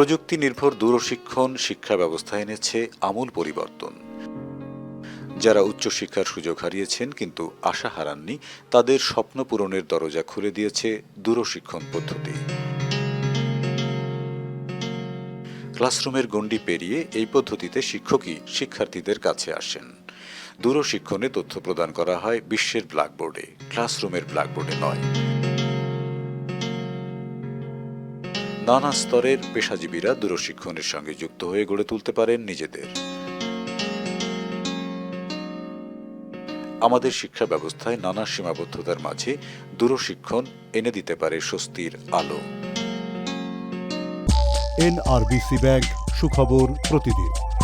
প্রযুক্তি নির্ভর দূরশিক্ষণ শিক্ষা ব্যবস্থায় এনেছে আমূল পরিবর্তন। যারা উচ্চশিক্ষার সুযোগ হারিয়েছেন কিন্তু আশা হারাননি, তাদের স্বপ্ন পূরণের দরজা খুলে দিয়েছে দূরশিক্ষণ পদ্ধতি। ক্লাসরুমের গণ্ডি পেরিয়ে এই পদ্ধতিতে শিক্ষকই শিক্ষার্থীদের কাছে আসেন। দূরশিক্ষণে তথ্য প্রদান করা হয় বিশ্বের ব্ল্যাকবোর্ডে, ক্লাসরুমের ব্ল্যাকবোর্ডে নয়। নানা স্তরের পেশাজীবীরা দূরশিক্ষণের সঙ্গে যুক্ত হয়ে গড়ে তুলতে পারেন নিজেদের। আমাদের শিক্ষা ব্যবস্থায় নানা সীমাবদ্ধতার মাঝে দূরশিক্ষণ এনে দিতে পারে স্বস্তির আলো। NRBC ব্যাংক, সুখবর প্রতিদিন।